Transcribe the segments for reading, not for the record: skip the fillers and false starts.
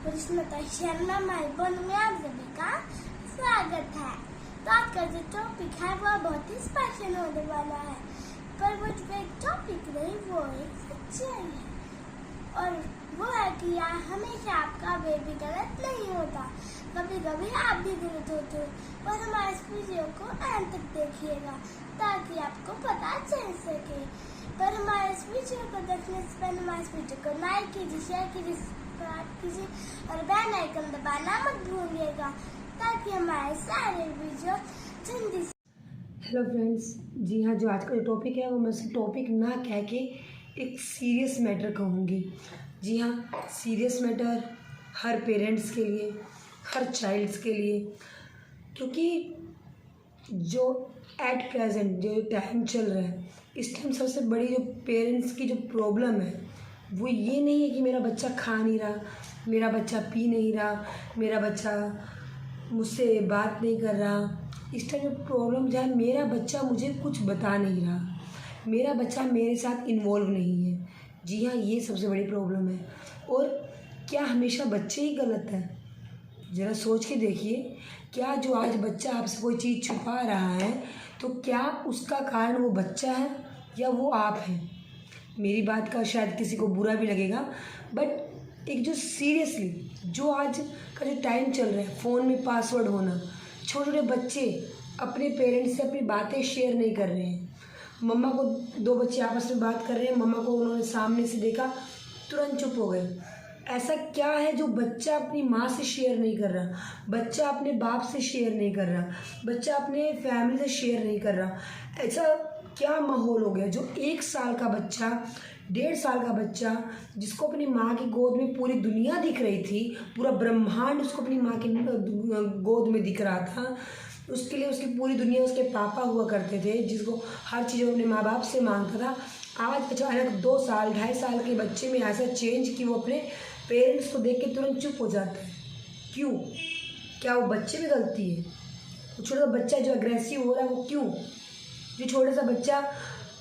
Smita Sharma Melbourne में आप सभी का स्वागत है। तो आज का जो टॉपिक है वो बहुत ही स्पेशल होने वाला है, पर वो जो एक टॉपिक नहीं, वो एक सच्चाई है। और वो है कि यार हमेशा आपका वे भी गलत नहीं होता, कभी कभी आप भी गलत होते हो। पर हमारे इस वीडियो को अंत तक देखिएगा ताकि आपको पता चल सके। पर हमारे इस वीडियो को देखने से पहले हमारे इस वीडियो को लाइक कीजिए, शेयर कीजिए, सब्सक्राइब कीजिए और बेल आइकन दबाना मत भूलिएगा ताकि हमारे सारे वीडियो जल्दी से। हेलो फ्रेंड्स, जी हाँ, जो आज का जो टॉपिक है वो मैं उसे टॉपिक ना कह के एक सीरियस मैटर कहूँगी। जी हाँ, सीरियस मैटर हर पेरेंट्स के लिए, हर चाइल्ड्स के लिए, क्योंकि जो एट प्रेजेंट जो टाइम चल रहा है, इस टाइम सबसे बड़ी जो पेरेंट्स की जो प्रॉब्लम है वो ये नहीं है कि मेरा बच्चा खा नहीं रहा, मेरा बच्चा पी नहीं रहा, मेरा बच्चा मुझसे बात नहीं कर रहा। इस टाइम जो प्रॉब्लम जो है, मेरा बच्चा मुझे कुछ बता नहीं रहा, मेरा बच्चा मेरे साथ इन्वॉल्व नहीं है। जी हाँ, ये सबसे बड़ी प्रॉब्लम है। और क्या हमेशा बच्चे ही गलत हैं? ज़रा सोच के देखिए, क्या जो आज बच्चा आपसे कोई चीज़ छुपा रहा है तो क्या उसका कारण वो बच्चा है या वो आप हैं? मेरी बात का शायद किसी को बुरा भी लगेगा, बट एक जो सीरियसली जो आज का जो टाइम चल रहा है, फ़ोन में पासवर्ड होना, छोटे छोटे बच्चे अपने पेरेंट्स से अपनी बातें शेयर नहीं कर रहे हैं। मम्मा को, दो बच्चे आपस में बात कर रहे हैं, मम्मा को उन्होंने सामने से देखा, तुरंत चुप हो गए। ऐसा क्या है जो बच्चा अपनी माँ से शेयर नहीं कर रहा, बच्चा अपने बाप से शेयर नहीं कर रहा, बच्चा अपने फैमिली से शेयर नहीं कर रहा? ऐसा क्या माहौल हो गया जो 1 साल का बच्चा, 1.5 साल का बच्चा, जिसको अपनी माँ की गोद में पूरी दुनिया दिख रही थी, पूरा ब्रह्मांड उसको अपनी माँ की गोद में दिख रहा था, उसके लिए उसकी पूरी दुनिया उसके पापा हुआ करते थे, जिसको हर चीज़ अपने माँ बाप से मांगता था, आज अचानक 2 साल 2.5 साल के बच्चे में ऐसा चेंज कि वो अपने पेरेंट्स को देख के तुरंत चुप हो जाता है। क्यों? क्या वो बच्चे में गलती है? वो छोटा सा बच्चा जो अग्रेसिव हो रहा है वो क्यों? जो छोटा सा बच्चा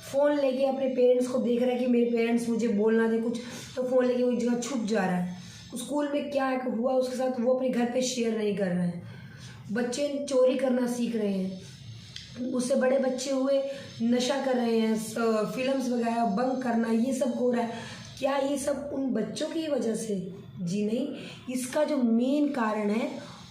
फ़ोन लेके अपने पेरेंट्स को देख रहा है कि मेरे पेरेंट्स मुझे बोलना दे कुछ, तो फ़ोन लेके वो एक जगह छुप जा रहा है। स्कूल में क्या हुआ उसके साथ वो अपने घर पे शेयर नहीं कर रहे हैं। बच्चे चोरी करना सीख रहे हैं, उससे बड़े बच्चे हुए नशा कर रहे हैं, फिल्म्स वगैरह बंक करना, ये सब हो रहा है। क्या ये सब उन बच्चों की वजह से? जी नहीं, इसका जो मेन कारण है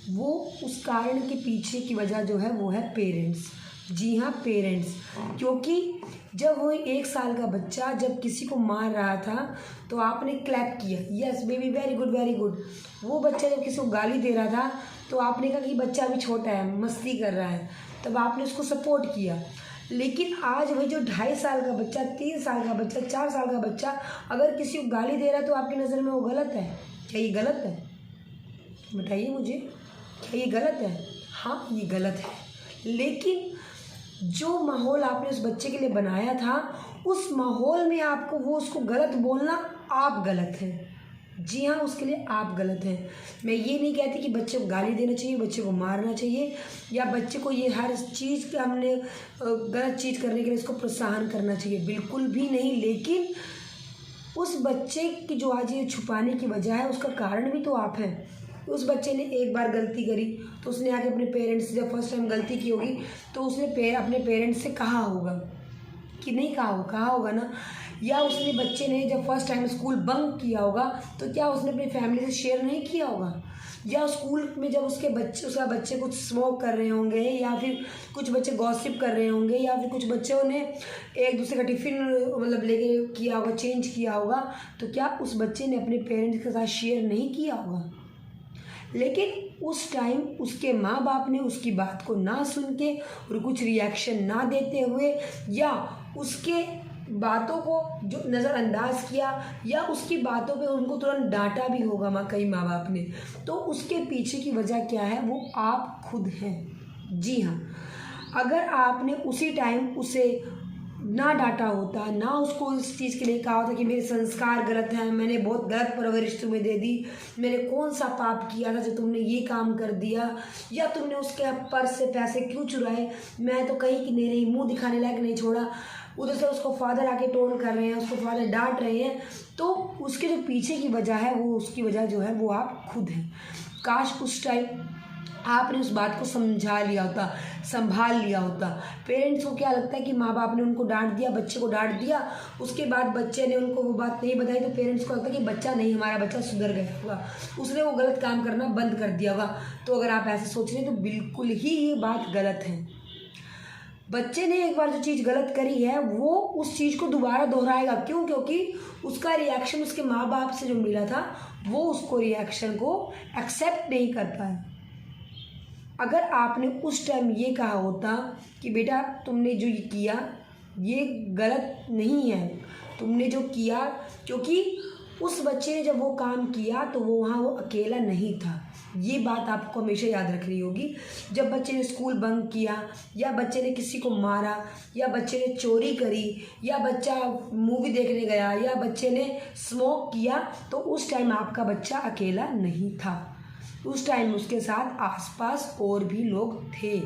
वो, उस कारण के पीछे की वजह जो है वो है पेरेंट्स। जी हाँ, पेरेंट्स। क्योंकि जब वो 1 साल का बच्चा जब किसी को मार रहा था तो आपने क्लैप किया, yes baby very good very good. वो बच्चा जब किसी को गाली दे रहा था तो आपने कहा कि बच्चा अभी छोटा है, मस्ती कर रहा है, तब आपने उसको सपोर्ट किया। लेकिन आज वही जो 2.5 साल का बच्चा, 3 साल का बच्चा, 4 साल का बच्चा अगर किसी को गाली दे रहा है तो आपकी नज़र में वो गलत है? क्या ये गलत है? बताइए मुझे, क्या ये गलत है? हाँ, ये गलत है। लेकिन जो माहौल आपने उस बच्चे के लिए बनाया था, उस माहौल में आपको वो उसको गलत बोलना, आप गलत हैं। जी हाँ, उसके लिए आप गलत हैं। मैं ये नहीं कहती कि बच्चे को गाली देना चाहिए, बच्चे को मारना चाहिए, या बच्चे को ये हर चीज़ का हमने गलत चीज़ करने के लिए इसको प्रोत्साहन करना चाहिए, बिल्कुल भी नहीं। लेकिन उस बच्चे की जो आज ये छुपाने की वजह है, उसका कारण भी तो आप हैं। उस बच्चे ने एक बार गलती करी तो उसने आके अपने पेरेंट्स से, जब फर्स्ट टाइम गलती की होगी तो उसने अपने पेरेंट्स से कहा होगा कि नहीं कहा होगा ना? या उसने, बच्चे ने जब फर्स्ट टाइम स्कूल बंक किया होगा तो क्या उसने अपनी फैमिली से शेयर नहीं किया होगा? या स्कूल में जब उसका बच्चे कुछ स्मोक कर रहे होंगे, या फिर कुछ बच्चे गॉसिप कर रहे होंगे, या फिर कुछ बच्चों ने एक दूसरे का टिफ़िन मतलब लेके किया होगा, चेंज किया होगा, तो क्या उस बच्चे ने अपने पेरेंट्स के साथ शेयर नहीं किया होगा? लेकिन उस टाइम उसके माँ बाप ने उसकी बात को ना सुन के और कुछ रिएक्शन ना देते हुए, या उसके बातों को जो नज़रअंदाज किया, या उसकी बातों पे उनको तुरंत डांटा भी होगा कई माँ बाप ने, तो उसके पीछे की वजह क्या है? वो आप खुद हैं। जी हाँ, अगर आपने उसी टाइम उसे ना डांटा होता, ना उसको इस चीज़ के लिए कहा होता कि मेरे संस्कार गलत हैं, मैंने बहुत गलत परवरिश तुम्हें दे दी, मैंने कौन सा पाप किया था जो तुमने ये काम कर दिया, या तुमने उसके पर्स से पैसे क्यों चुराए, मैं तो कहीं की नहीं रही, मुंह दिखाने लायक नहीं छोड़ा, उधर से उसको फादर आके टोन कर रहे हैं, उसको फादर डांट रहे हैं, तो उसके जो पीछे की वजह है वो उसकी वजह जो है वो आप खुद हैं। काश उस टाइम आपने उस बात को समझा लिया होता, संभाल लिया होता। पेरेंट्स को क्या लगता है कि माँ बाप ने उनको डांट दिया, बच्चे को डांट दिया, उसके बाद बच्चे ने उनको वो बात नहीं बताई, तो पेरेंट्स को लगता है कि बच्चा नहीं, हमारा बच्चा सुधर गया होगा, उसने वो गलत काम करना बंद कर दिया होगा। तो अगर आप ऐसे सोच रहे हैं तो बिल्कुल ही ये बात गलत है। बच्चे ने एक बार जो चीज़ गलत करी है वो उस चीज़ को दोबारा दोहराएगा। क्यों? क्योंकि उसका रिएक्शन उसके माँ बाप से जो मिला था वो उसको रिएक्शन को एक्सेप्ट नहीं कर पाया। अगर आपने उस टाइम ये कहा होता कि बेटा तुमने जो ये किया ये गलत नहीं है, तुमने जो किया, क्योंकि उस बच्चे ने जब वो काम किया तो वो वहाँ वो अकेला नहीं था। ये बात आपको हमेशा याद रखनी होगी। जब बच्चे ने स्कूल बंक किया, या बच्चे ने किसी को मारा, या बच्चे ने चोरी करी, या बच्चा मूवी देखने गया, या बच्चे ने स्मोक किया, तो उस टाइम आपका बच्चा अकेला नहीं था। उस टाइम उसके साथ आसपास और भी लोग थे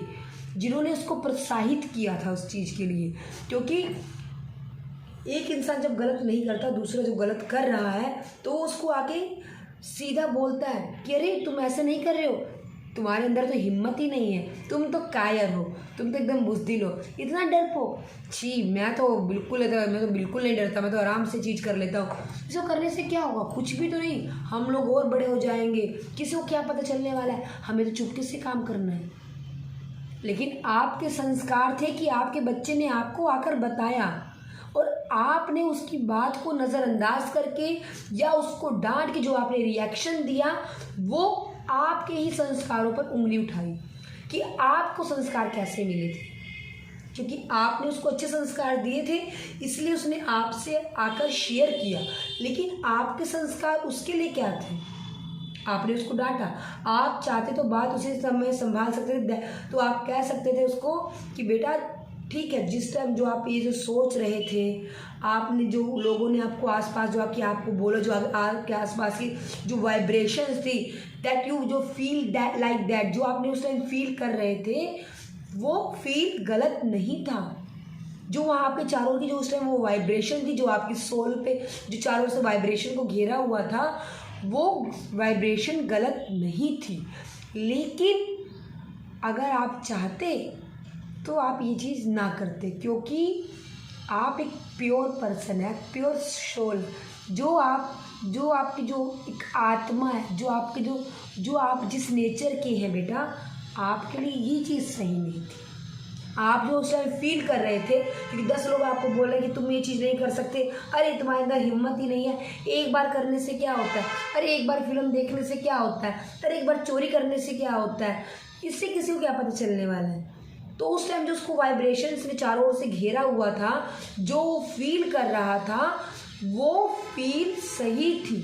जिन्होंने उसको प्रोत्साहित किया था उस चीज़ के लिए। क्योंकि एक इंसान जब गलत नहीं करता, दूसरा जो गलत कर रहा है तो उसको आके सीधा बोलता है कि अरे तुम ऐसे नहीं कर रहे हो, तुम्हारे अंदर तो हिम्मत ही नहीं है, तुम तो कायर हो, तुम तो एकदम बुज़दिल हो, इतना डरपोक, छी मैं तो बिल्कुल नहीं डरता, मैं तो आराम से चीज़ कर लेता हूँ। इसको करने से क्या होगा? कुछ भी तो नहीं, हम लोग और बड़े हो जाएंगे, किसी को क्या पता चलने वाला है, हमें तो चुपके से काम करना है। लेकिन आपके संस्कार थे कि आपके बच्चे ने आपको आकर बताया और आपने उसकी बात को नज़रअंदाज करके या उसको डांट के जो आपने रिएक्शन दिया वो आपके ही संस्कारों पर उंगली उठाई कि आपको संस्कार कैसे मिले थे। क्योंकि आपने उसको अच्छे संस्कार दिए थे इसलिए उसने आपसे आकर शेयर किया, लेकिन आपके संस्कार उसके लिए क्या थे? आपने उसको डांटा। आप चाहते तो बात उसी समय संभाल सकते थे, तो आप कह सकते थे उसको कि बेटा ठीक है, जिस टाइम जो आप ये जो सोच रहे थे, आपने जो लोगों ने आपको आसपास जो आपको बोला, जो आपके आसपास की जो वाइब्रेशंस थी, दैट यू जो फील दैट लाइक दैट, जो आपने उस टाइम फील कर रहे थे वो फील गलत नहीं था। जो वहाँ आपके चारों की जो उस टाइम वो वाइब्रेशन थी, जो आपकी सोल पे जो चारों से वाइब्रेशन को घेरा हुआ था, वो वाइब्रेशन गलत नहीं थी। लेकिन अगर आप चाहते तो आप ये चीज़ ना करते, क्योंकि आप एक प्योर पर्सन है, प्योर सोल, जो आपकी जो एक आत्मा है, जो आप जिस नेचर के हैं बेटा, आपके लिए ये चीज़ सही नहीं थी। आप जो उस टाइम फील कर रहे थे, क्योंकि 10 लोग आपको बोल रहे हैं कि तुम ये चीज़ नहीं कर सकते, अरे तुम्हारे अंदर हिम्मत ही नहीं है, एक बार करने से क्या होता है, अरे एक बार फिल्म देखने से क्या होता है, अरे एक बार चोरी करने से क्या होता है, इससे किसी को क्या पता चलने वाला है। तो उस टाइम जो उसको वाइब्रेशंस ने चारों ओर से घेरा हुआ था, जो फील कर रहा था वो फील सही थी,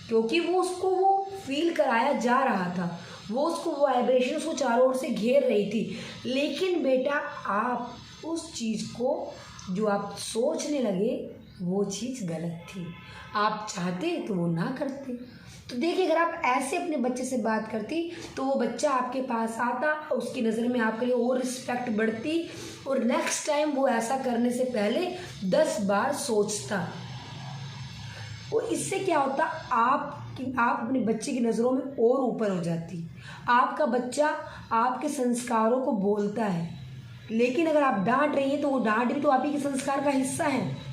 क्योंकि वो उसको वो फील कराया जा रहा था, वो उसको वाइब्रेशन उसको चारों ओर से घेर रही थी। लेकिन बेटा आप उस चीज़ को जो आप सोचने लगे वो चीज़ गलत थी, आप चाहते तो वो ना करते। तो देखिए, अगर आप ऐसे अपने बच्चे से बात करती तो वो बच्चा आपके पास आता, उसकी नज़र में आपके लिए और रिस्पेक्ट बढ़ती और नेक्स्ट टाइम वो ऐसा करने से पहले 10 बार सोचता। और इससे क्या होता, आप अपने बच्चे की नज़रों में और ऊपर हो जाती। आपका बच्चा आपके संस्कारों को बोलता है, लेकिन अगर आप डांट रही हैं तो वो डांट भी तो आप ही के संस्कार का हिस्सा है।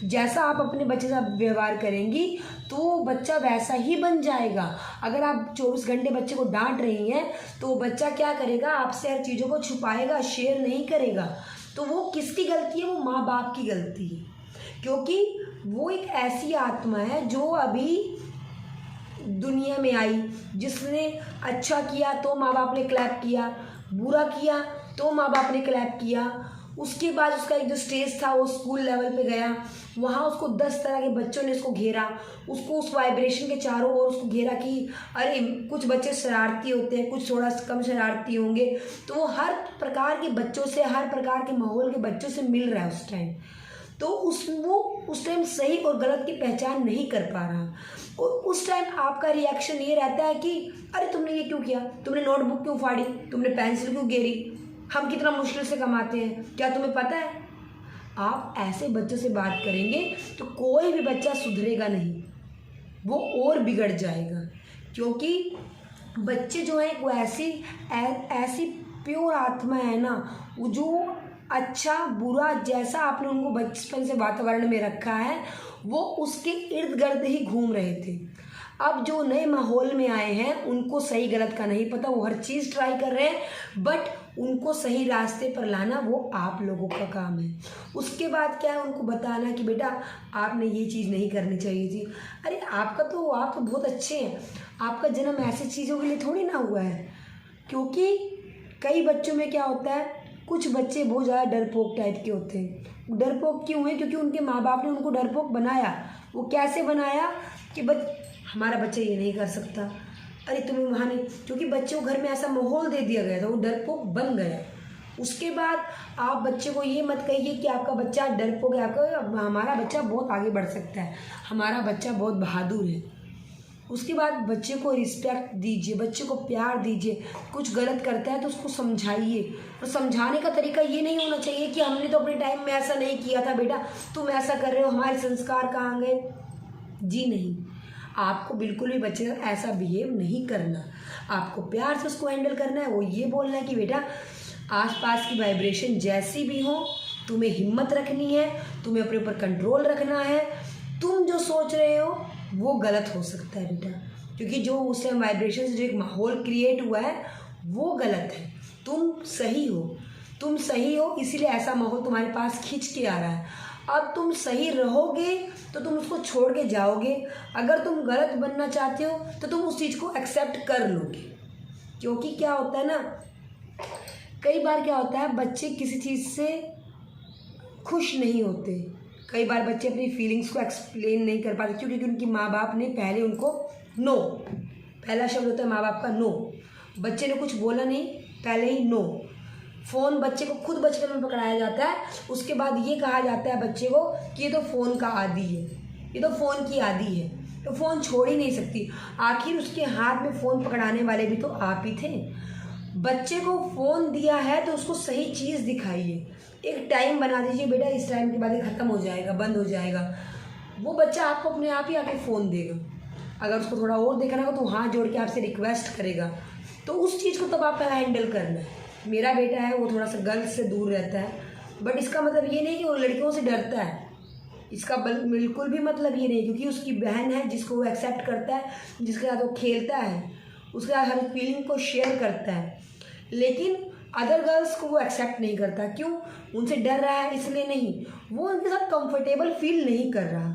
जैसा आप अपने बच्चे से व्यवहार करेंगी तो बच्चा वैसा ही बन जाएगा। अगर आप 24 घंटे बच्चे को डांट रही हैं तो वो बच्चा क्या करेगा, आपसे हर चीज़ों को छुपाएगा, शेयर नहीं करेगा। तो वो किसकी गलती है? वो माँ बाप की गलती है, क्योंकि वो एक ऐसी आत्मा है जो अभी दुनिया में आई, जिसने अच्छा किया तो माँ बाप ने क्लैप किया, बुरा किया तो माँ बाप ने क्लैप किया। उसके बाद उसका एक जो स्टेज था वो स्कूल लेवल पे गया, वहाँ उसको 10 तरह के बच्चों ने उसको घेरा, उसको उस वाइब्रेशन के चारों ओर उसको घेरा कि अरे कुछ बच्चे शरारती होते हैं, कुछ थोड़ा कम शरारती होंगे, तो वो हर प्रकार के बच्चों से, हर प्रकार के माहौल के बच्चों से मिल रहा है उस टाइम। तो वो उस टाइम सही और गलत की पहचान नहीं कर पा रहा, और उस टाइम आपका रिएक्शन ये रहता है कि अरे तुमने ये क्यों किया, तुमने नोटबुक क्यों फाड़ी, तुमने पेंसिल क्यों गिरी, हम कितना मुश्किल से कमाते हैं, क्या तुम्हें पता है? आप ऐसे बच्चों से बात करेंगे तो कोई भी बच्चा सुधरेगा नहीं। वो और बिगड़ जाएगा। क्योंकि बच्चे जो हैं वो ऐसी प्योर आत्मा है ना, वो जो अच्छा बुरा जैसा आपने उनको बचपन से वातावरण में रखा है वो उसके इर्द गिर्द ही घूम रहे थे। अब जो नए माहौल में आए हैं उनको सही गलत का नहीं पता, वो हर चीज़ ट्राई कर रहे हैं, बट उनको सही रास्ते पर लाना वो आप लोगों का काम है। उसके बाद क्या है, उनको बताना कि बेटा आपने ये चीज़ नहीं करनी चाहिए थी। अरे आप तो बहुत अच्छे हैं, आपका जन्म ऐसी चीज़ों के लिए थोड़ी ना हुआ है। क्योंकि कई बच्चों में क्या होता है, कुछ बच्चे बहुत ज़्यादा डरपोक टाइप के होते हैं। डरपोक क्यों हुए? क्योंकि उनके माँ बाप ने उनको डरपोक बनाया। वो कैसे बनाया कि हमारा बच्चा ये नहीं कर सकता, अरे तुम्हें वहाँ नहीं, क्योंकि बच्चे को घर में ऐसा माहौल दे दिया गया था, वो डरपोक बन गया। उसके बाद आप बच्चे को ये मत कहिए कि आपका बच्चा डरपोक है, आपका हमारा बच्चा बहुत आगे बढ़ सकता है, हमारा बच्चा बहुत बहादुर है। उसके बाद बच्चे को रिस्पेक्ट दीजिए, बच्चे को प्यार दीजिए। कुछ गलत करता है तो उसको समझाइए, और समझाने का तरीका ये नहीं होना चाहिए कि हमने तो अपने टाइम में ऐसा नहीं किया था बेटा, तुम ऐसा कर रहे हो, हमारे संस्कार कहाँ गए। जी नहीं, आपको बिल्कुल भी बच्चे का ऐसा बिहेव नहीं करना। आपको प्यार से उसको हैंडल करना है। वो ये बोलना है कि बेटा आसपास की वाइब्रेशन जैसी भी हो, तुम्हें हिम्मत रखनी है, तुम्हें अपने ऊपर कंट्रोल रखना है। तुम जो सोच रहे हो वो गलत हो सकता है बेटा, क्योंकि जो उस टाइम वाइब्रेशन से जो एक माहौल क्रिएट हुआ है वो गलत है। तुम सही हो, इसीलिए ऐसा माहौल तुम्हारे पास खींच के आ रहा है। अब तुम सही रहोगे तो तुम उसको छोड़ के जाओगे, अगर तुम गलत बनना चाहते हो तो तुम उस चीज़ को एक्सेप्ट कर लोगे। क्योंकि क्या होता है ना, कई बार क्या होता है, बच्चे किसी चीज़ से खुश नहीं होते। कई बार बच्चे अपनी फीलिंग्स को एक्सप्लेन नहीं कर पाते, क्योंकि उनकी माँ बाप ने पहले उनको नो, पहला शब्द होता है माँ बाप का नो। बच्चे ने कुछ बोला नहीं, पहले ही नो। फ़ोन बच्चे को खुद बचपन में पकड़ाया जाता है, उसके बाद ये कहा जाता है बच्चे को कि ये तो फ़ोन का आदी है, ये तो फ़ोन की आदी है, तो फ़ोन छोड़ ही नहीं सकती। आखिर उसके हाथ में फ़ोन पकड़ाने वाले भी तो आप ही थे। बच्चे को फ़ोन दिया है तो उसको सही चीज़ दिखाइए, एक टाइम बना दीजिए, बेटा इस टाइम के बाद ये ख़त्म हो जाएगा, बंद हो जाएगा। वो बच्चा आपको अपने आप ही आके फ़ोन देगा। अगर उसको थोड़ा और देखना हो तो हाथ जोड़ के आपसे रिक्वेस्ट करेगा, तो उस चीज़ को तब आप पहले हैंडल करना है। मेरा बेटा है वो थोड़ा सा गर्ल्स से दूर रहता है, बट इसका मतलब ये नहीं कि वो लड़कियों से डरता है, इसका बिल्कुल भी मतलब ये नहीं, क्योंकि उसकी बहन है जिसको वो एक्सेप्ट करता है, जिसके साथ वो खेलता है, उसके साथ हर फीलिंग को शेयर करता है। लेकिन अदर गर्ल्स को वो एक्सेप्ट नहीं करता। क्यों? उनसे डर रहा है इसलिए नहीं, वो उनके साथ कंफर्टेबल फील नहीं कर रहा,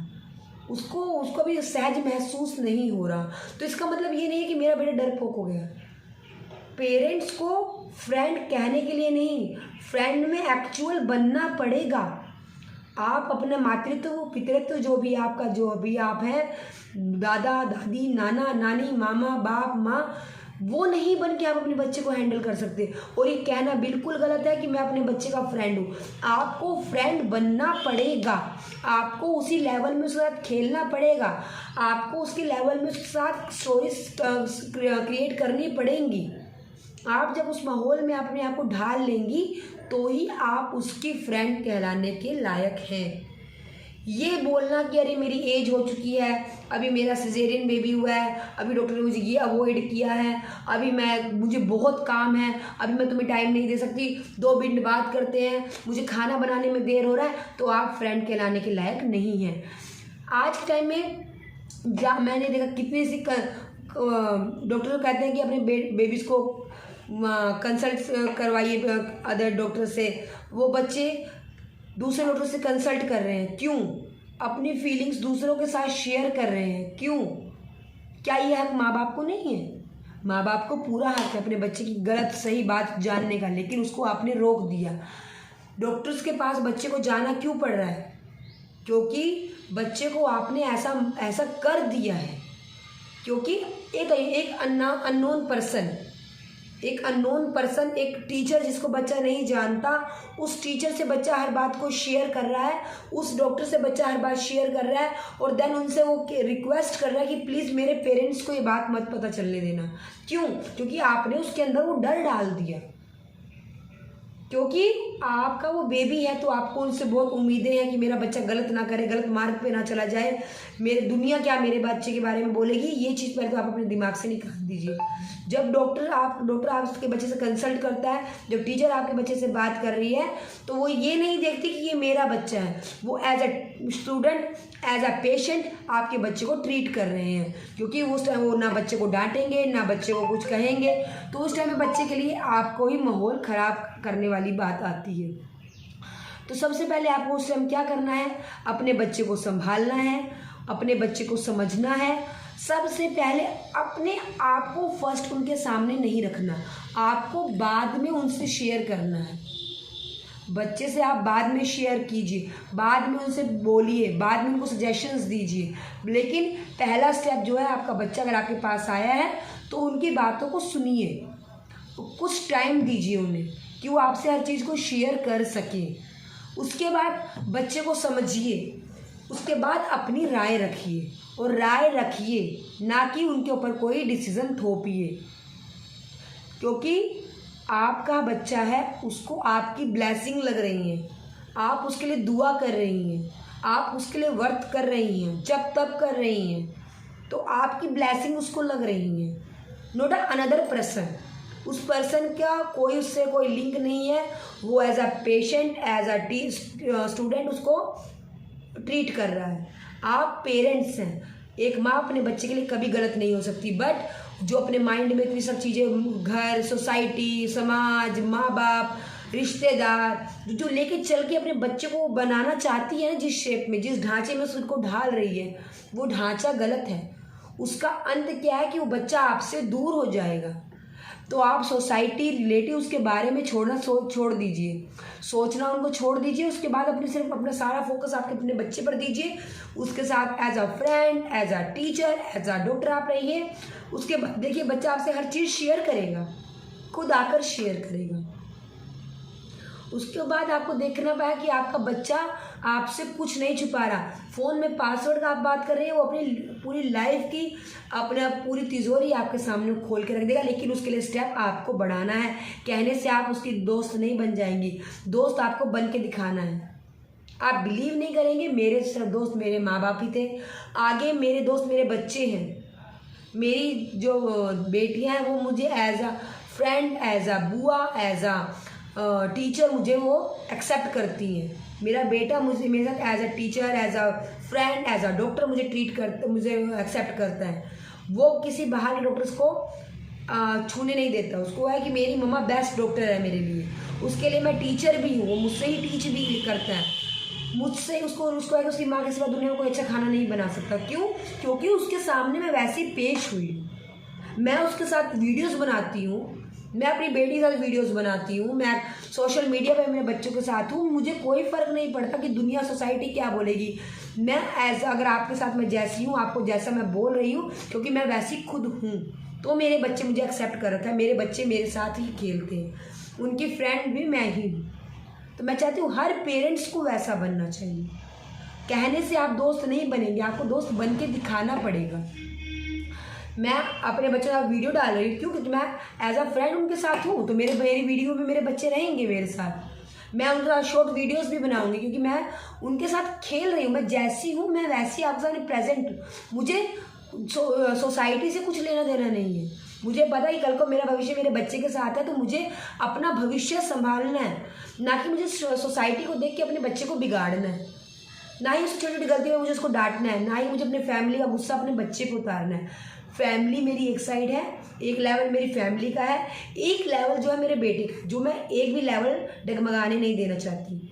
उसको भी सहज महसूस नहीं हो रहा। तो इसका मतलब ये नहीं है कि मेरा बेटा डरपोक हो गया। पेरेंट्स को फ्रेंड कहने के लिए नहीं, फ्रेंड में एक्चुअल बनना पड़ेगा। आप अपना मातृत्व पितृत्व जो भी आप हैं, दादा दादी नाना नानी मामा बाप माँ, वो नहीं बन के आप अपने बच्चे को हैंडल कर सकते। और ये कहना बिल्कुल गलत है कि मैं अपने बच्चे का फ्रेंड हूँ। आपको फ्रेंड बनना पड़ेगा, आपको उसी लेवल में उसके साथ खेलना पड़ेगा, आपको उसके लेवल में उसके साथ स्टोरीज क्रिएट करनी पड़ेंगी। आप जब उस माहौल में अपने आप को ढाल लेंगी तो ही आप उसकी फ्रेंड कहलाने के लायक हैं। ये बोलना कि अरे मेरी एज हो चुकी है, अभी मेरा सिजेरियन बेबी हुआ है, अभी डॉक्टर ने मुझे ये अवॉइड किया है, अभी मुझे बहुत काम है, अभी मैं तुम्हें टाइम नहीं दे सकती, 2 मिनट बात करते हैं, मुझे खाना बनाने में देर हो रहा है, तो आप फ्रेंड कहलाने के लायक नहीं हैं। आज के टाइम में मैंने देखा कितने से डॉक्टर कहते हैं कि अपने बेबीज़ को कंसल्ट करवाइए अदर डॉक्टर से। वो बच्चे दूसरे डॉक्टर से कंसल्ट कर रहे हैं, क्यों? अपनी फीलिंग्स दूसरों के साथ शेयर कर रहे हैं, क्यों? क्या ये हक माँ बाप को नहीं है? माँ बाप को पूरा हक है अपने बच्चे की गलत सही बात जानने का, लेकिन उसको आपने रोक दिया। डॉक्टर्स के पास बच्चे को जाना क्यों पड़ रहा है? क्योंकि बच्चे को आपने ऐसा कर दिया है। क्योंकि एक अननोन पर्सन, एक टीचर जिसको बच्चा नहीं जानता, उस टीचर से बच्चा हर बात को शेयर कर रहा है, उस डॉक्टर से बच्चा हर बात शेयर कर रहा है, और देन उनसे वो रिक्वेस्ट कर रहा है कि प्लीज़ मेरे पेरेंट्स को ये बात मत पता चलने देना। क्यों? क्योंकि आपने उसके अंदर वो डर डाल दिया। क्योंकि आपका वो बेबी है तो आपको उनसे बहुत उम्मीदें हैं कि मेरा बच्चा गलत ना करे, गलत मार्ग पे ना चला जाए, मेरे दुनिया क्या मेरे बच्चे के बारे में बोलेगी, ये चीज़ पहले तो आप अपने दिमाग से निकाल दीजिए। जब डॉक्टर आपके बच्चे से कंसल्ट करता है, जब टीचर आपके बच्चे से बात कर रही है, तो वो ये नहीं देखती कि ये मेरा बच्चा है, वो as a student, as a patient आपके बच्चे को ट्रीट कर रहे हैं। क्योंकि उस टाइम वो ना बच्चे को डांटेंगे ना बच्चे को कुछ कहेंगे, तो उस टाइम में बच्चे के लिए आपको ही माहौल ख़राब करने वाली बात आती है। तो सबसे पहले आपको उस टाइम क्या करना है, अपने बच्चे को संभालना है, अपने बच्चे को समझना है। सबसे पहले अपने आप को फर्स्ट उनके सामने नहीं रखना, आपको बाद में उनसे शेयर करना है। बच्चे से आप बाद में शेयर कीजिए, बाद में उनसे बोलिए, बाद में उनको सजेशंस दीजिए, लेकिन पहला स्टेप जो है, आपका बच्चा अगर आपके पास आया है तो उनकी बातों को सुनिए, कुछ टाइम दीजिए उन्हें कि वो आपसे हर चीज़ को शेयर कर सके। उसके बाद बच्चे को समझिए, उसके बाद अपनी राय रखिए, और राय रखिए ना कि उनके ऊपर कोई डिसीज़न थोपिए। क्योंकि आपका बच्चा है, उसको आपकी ब्लेसिंग लग रही है, आप उसके लिए दुआ कर रही हैं, आप उसके लिए वर्त कर रही हैं, जब तब कर रही हैं, तो आपकी ब्लेसिंग उसको लग रही है, नॉट अनदर पर्सन। उस पर्सन का कोई उससे कोई लिंक नहीं है, वो as a patient, as a student उसको ट्रीट कर रहा है। आप पेरेंट्स हैं, एक माँ अपने बच्चे के लिए कभी गलत नहीं हो सकती, बट जो अपने माइंड में इतनी सब चीज़ें, घर, सोसाइटी, समाज, माँ बाप, रिश्तेदार, जो लेके चल के अपने बच्चे को बनाना चाहती है ना, जिस शेप में, जिस ढांचे में उसको ढाल रही है, वो ढांचा गलत है। उसका अंत क्या है कि वो बच्चा आपसे दूर हो जाएगा। तो आप सोसाइटी, रिलेटिव्स के बारे में छोड़ दीजिए, सोचना उनको छोड़ दीजिए। उसके बाद सिर्फ अपना सारा फोकस आपके अपने बच्चे पर दीजिए। उसके साथ as a friend, as a teacher, as a doctor आप रहिए। उसके बाद देखिए, बच्चा आपसे हर चीज़ शेयर करेगा, खुद आकर शेयर करेगा। उसके बाद आपको देखना पाया कि आपका बच्चा आपसे कुछ नहीं छुपा रहा। फ़ोन में पासवर्ड का आप बात कर रहे हैं, वो अपनी पूरी लाइफ की अपना पूरी तिजोरी आपके सामने खोल के रख देगा, लेकिन उसके लिए स्टेप आपको बढ़ाना है। कहने से आप उसकी दोस्त नहीं बन जाएंगी, दोस्त आपको बन के दिखाना है। आप बिलीव नहीं करेंगे, मेरे दोस्त मेरे माँ बाप ही थे, आगे मेरे दोस्त मेरे बच्चे हैं। मेरी जो बेटियां हैं वो मुझे as a friend, as a बुआ, एज अ टीचर मुझे वो एक्सेप्ट करती हैं। मेरा बेटा मेरे साथ as a teacher, as a friend, as a doctor मुझे एक्सेप्ट करता है। वो किसी बाहर के डॉक्टर्स को छूने नहीं देता। उसको है कि मेरी मम्मा बेस्ट डॉक्टर है मेरे लिए, उसके लिए मैं टीचर भी हूँ, वो मुझसे ही टीच भी करता है। मुझसे उसको है कि उसकी माँ के सिवा दुनिया में कोई अच्छा खाना नहीं बना सकता। क्यों? क्योंकि उसके सामने मैं वैसी पेश हुई हूँ। मैं उसके साथ वीडियोस बनाती हूँ, मैं अपनी बेटी के साथ वीडियोस बनाती हूँ, मैं सोशल मीडिया पे मेरे बच्चों के साथ हूँ। मुझे कोई फ़र्क नहीं पड़ता कि दुनिया, सोसाइटी क्या बोलेगी। मैं अगर आपके साथ मैं जैसी हूँ, आपको जैसा मैं बोल रही हूँ, क्योंकि मैं वैसी खुद हूँ, तो मेरे बच्चे मुझे एक्सेप्ट कर रखा है। मेरे बच्चे मेरे साथ ही खेलते हैं, उनकी फ्रेंड भी मैं ही हूँ। तो मैं चाहती हूँ हर पेरेंट्स को वैसा बनना चाहिए। कहने से आप दोस्त नहीं बनेंगे, आपको दोस्त बन के दिखाना पड़ेगा। मैं अपने बच्चों का वीडियो डाल रही हूँ, क्यों? क्योंकि मैं एज अ फ्रेंड उनके साथ हूँ, तो मेरी वीडियो में मेरे बच्चे रहेंगे मेरे साथ। मैं उनके साथ शॉर्ट वीडियोस भी बनाऊंगी, क्योंकि मैं उनके साथ खेल रही हूँ। मैं जैसी हूँ मैं वैसी आपके सामने प्रेजेंट हूँ। मुझे सोसाइटी से कुछ लेना देना नहीं है। मुझे पता है कि कल को मेरा भविष्य मेरे बच्चे के साथ है, तो मुझे अपना भविष्य संभालना है, ना कि मुझे सोसाइटी को देख के अपने बच्चे को बिगाड़ना है, ना ही उसकी छोटी छोटी गलती में मुझे उसको डांटना है, ना ही मुझे अपने फैमिली का गुस्सा अपने बच्चे पे उतारना है। फैमिली मेरी एक साइड है, एक लेवल मेरी फैमिली का है, एक लेवल जो है मेरे बेटे का, जो मैं एक भी लेवल डगमगाने नहीं देना चाहती।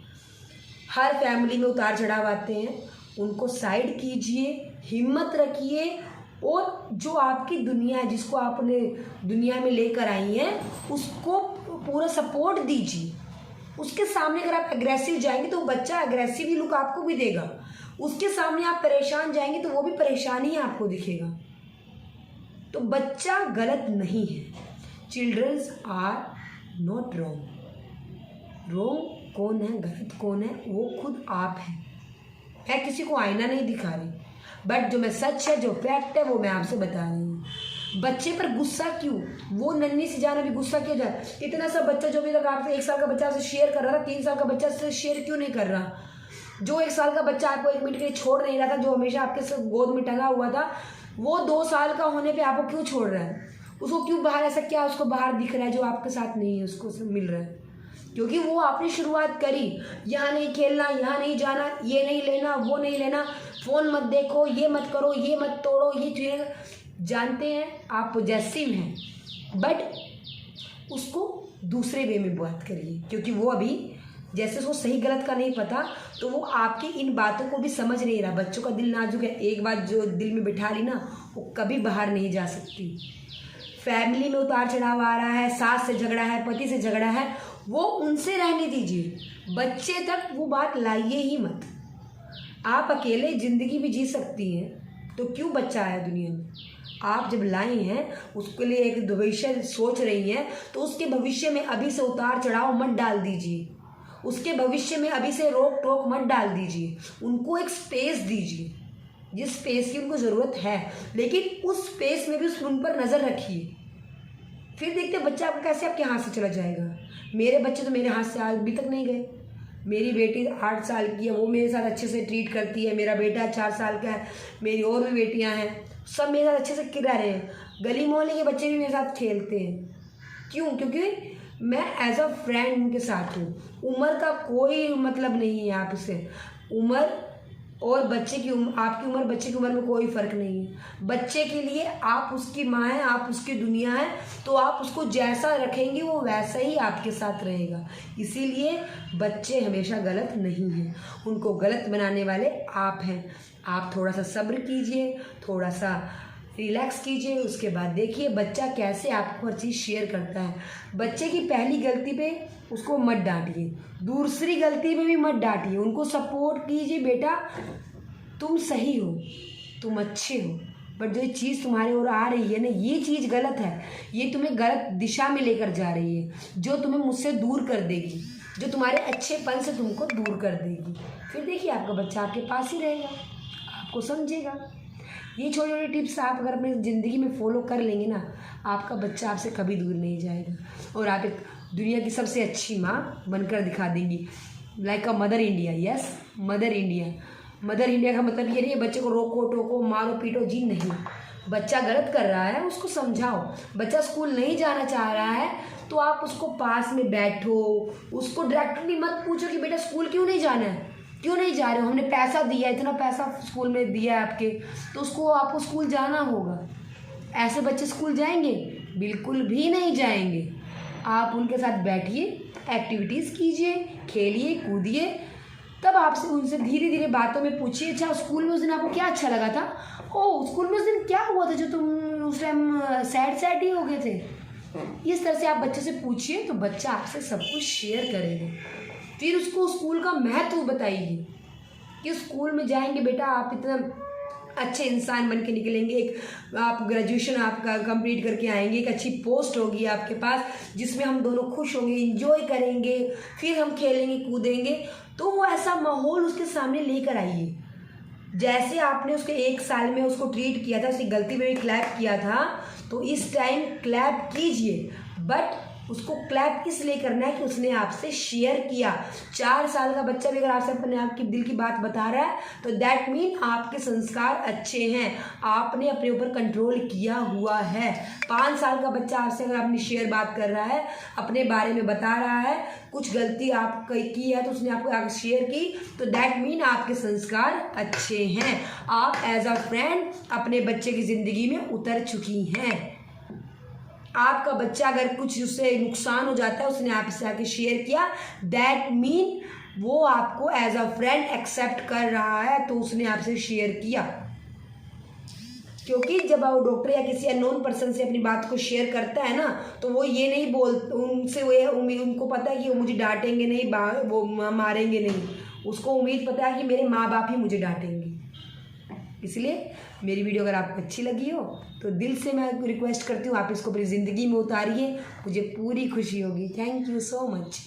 हर फैमिली में उतार चढ़ाव आते हैं, उनको साइड कीजिए, हिम्मत रखिए, और जो आपकी दुनिया है, जिसको आपने दुनिया में लेकर आई हैं, उसको पूरा सपोर्ट दीजिए। उसके सामने अगर आप एग्रेसिव जाएंगे तो बच्चा एग्रेसिव ही लुक आपको भी देगा। उसके सामने आप परेशान जाएंगे तो वो भी परेशानी ही आपको दिखेगा। तो बच्चा गलत नहीं है। Children's are not wrong. Wrong कौन है, गलत कौन है, वो खुद आप है। मैं किसी को आईना नहीं दिखा रही, बट जो मैं सच है, जो फैक्ट है, वो मैं आपसे बता रही हूँ। बच्चे पर गुस्सा क्यों? वो नन्ही सी जान अभी गुस्सा क्यों जाए? इतना सा बच्चा जो भी तक आपसे 1 साल का बच्चा आपसे शेयर कर रहा था, 3 साल का बच्चा से शेयर क्यों नहीं कर रहा? जो 1 साल का बच्चा आपको 1 मिनट के लिए छोड़ नहीं रहा था, जो हमेशा आपके साथ गोद में टंगा हुआ था, वो 2 साल का होने पे आपको क्यों छोड़ रहा है? उसको क्यों बाहर, ऐसा क्या उसको बाहर दिख रहा है जो आपके साथ नहीं है, उसको मिल रहा है? क्योंकि वो आपने शुरुआत करी, यहाँ नहीं खेलना, यहाँ नहीं जाना, ये नहीं लेना, वो नहीं लेना, फ़ोन मत देखो, ये मत करो, ये मत तोड़ो, ये चीज़ें। जानते हैं आप पॉजेसिव हैं, बट उसको दूसरे वे में बात करिए, क्योंकि वो अभी जैसे उसको सही गलत का नहीं पता, तो वो आपकी इन बातों को भी समझ नहीं रहा। बच्चों का दिल नाजुक है, एक बात जो दिल में बिठा ली ना, वो कभी बाहर नहीं जा सकती। फैमिली में उतार चढ़ाव आ रहा है, सास से झगड़ा है, पति से झगड़ा है, वो उनसे रहने दीजिए, बच्चे तक वो बात लाइए ही मत। आप अकेले ज़िंदगी भी जी सकती हैं, तो क्यों बच्चा आया दुनिया में? आप जब लाई हैं, उसके लिए एक भविष्य सोच रही हैं, तो उसके भविष्य में अभी से उतार चढ़ाव मत डाल दीजिए, उसके भविष्य में अभी से रोक टोक मत डाल दीजिए। उनको एक स्पेस दीजिए, जिस स्पेस की उनको ज़रूरत है, लेकिन उस स्पेस में भी उन पर नज़र रखिए। फिर देखते बच्चा आपका कैसे आपके हाथ से चला जाएगा। मेरे बच्चे तो मेरे हाथ से अभी तक नहीं गए। मेरी बेटी 8 साल की है, वो मेरे साथ अच्छे से ट्रीट करती है। मेरा बेटा 4 साल का है, मेरी और भी बेटियां हैं, सब मेरे साथ अच्छे से रह रहे हैं। गली मोहल्ले के बच्चे भी मेरे साथ खेलते हैं। क्यों? क्योंकि मैं एज अ फ्रेंड उनके साथ हूँ। उम्र का कोई मतलब नहीं है आपसे। उम्र और बच्चे की उम्र, आपकी उम्र बच्चे की उम्र में कोई फ़र्क नहीं है। बच्चे के लिए आप उसकी माँ हैं, आप उसकी दुनिया है, तो आप उसको जैसा रखेंगे वो वैसा ही आपके साथ रहेगा। इसीलिए बच्चे हमेशा गलत नहीं हैं, उनको गलत बनाने वाले आप हैं। आप थोड़ा सा सब्र कीजिए, थोड़ा सा रिलैक्स कीजिए, उसके बाद देखिए बच्चा कैसे आपको हर चीज़ शेयर करता है। बच्चे की पहली गलती पे उसको मत डांटिए, दूसरी गलती पे भी मत डांटिए, उनको सपोर्ट कीजिए। बेटा तुम सही हो, तुम अच्छे हो, बट जो चीज़ तुम्हारे ओर आ रही है ना, ये चीज़ गलत है, ये तुम्हें गलत दिशा में लेकर जा रही है, जो तुम्हें मुझसे दूर कर देगी, जो तुम्हारे अच्छेपन से तुमको दूर कर देगी। फिर देखिए आपका बच्चा आपके पास ही रहेगा, आपको समझेगा। ये छोटी छोटी टिप्स आप अगर अपनी ज़िंदगी में फॉलो कर लेंगे ना, आपका बच्चा आपसे कभी दूर नहीं जाएगा और आप एक दुनिया की सबसे अच्छी माँ बनकर दिखा देंगी। Like a mother India. Yes, mother India. Mother India का मतलब ये नहीं है बच्चे को रोको टोको मारो पीटो, जी नहीं। बच्चा गलत कर रहा है उसको समझाओ। बच्चा स्कूल नहीं जाना चाह रहा है तो आप उसको पास में बैठो, उसको डायरेक्टली मत पूछो कि बेटा स्कूल क्यों नहीं जाना है, क्यों नहीं जा रहे हो, हमने पैसा दिया, इतना पैसा स्कूल में दिया है आपके, तो उसको आपको स्कूल जाना होगा। ऐसे बच्चे स्कूल जाएंगे? बिल्कुल भी नहीं जाएंगे। आप उनके साथ बैठिए, एक्टिविटीज़ कीजिए, खेलिए कूदिए, तब आपसे उनसे धीरे धीरे बातों में पूछिए, अच्छा स्कूल में उस दिन आपको क्या अच्छा लगा था, ओ स्कूल में उस दिन क्या हुआ था जो तुम उस टाइम सैड ही हो गए थे। इस तरह से आप बच्चे से पूछिए तो बच्चा आपसे सब कुछ शेयर करेगा। फिर उसको स्कूल का महत्व बताइए कि स्कूल में जाएंगे बेटा आप इतना अच्छे इंसान बन के निकलेंगे, एक आप ग्रेजुएशन आपका कंप्लीट करके आएंगे, एक अच्छी पोस्ट होगी आपके पास जिसमें हम दोनों खुश होंगे, इंजॉय करेंगे, फिर हम खेलेंगे कूदेंगे। तो वो ऐसा माहौल उसके सामने लेकर आइए। जैसे आपने उसके 1 साल में उसको ट्रीट किया था, उसकी गलती में भी क्लैप किया था, तो इस टाइम क्लैप कीजिए, बट उसको क्लैप इसलिए करना है कि उसने आपसे शेयर किया। 4 साल का बच्चा भी अगर आपसे अपने आपकी दिल की बात बता रहा है तो दैट मीन आपके संस्कार अच्छे हैं, आपने अपने ऊपर कंट्रोल किया हुआ है। 5 साल का बच्चा आपसे अगर अपनी शेयर बात कर रहा है, अपने बारे में बता रहा है, कुछ गलती आप की है तो उसने आपको शेयर की, तो दैट मीन आपके संस्कार अच्छे हैं। आप एज अ फ्रेंड अपने बच्चे की ज़िंदगी में उतर चुकी हैं। आपका बच्चा अगर कुछ उससे नुकसान हो जाता है, उसने आपसे आके शेयर किया, दैट मीन वो आपको एज अ फ्रेंड एक्सेप्ट कर रहा है, तो उसने आपसे शेयर किया। क्योंकि जब वो डॉक्टर या किसी अननोन पर्सन से अपनी बात को शेयर करता है ना, तो वो ये नहीं उनसे वो उनको पता है कि वो मुझे डांटेंगे नहीं, वो मारेंगे नहीं, उसको उम्मीद पता है कि मेरे माँ बाप ही मुझे डांटेंगे। इसलिए मेरी वीडियो अगर आपको अच्छी लगी हो तो दिल से मैं रिक्वेस्ट करती हूँ आप इसको अपनी ज़िंदगी में उतारिए, मुझे पूरी खुशी होगी। Thank you so much.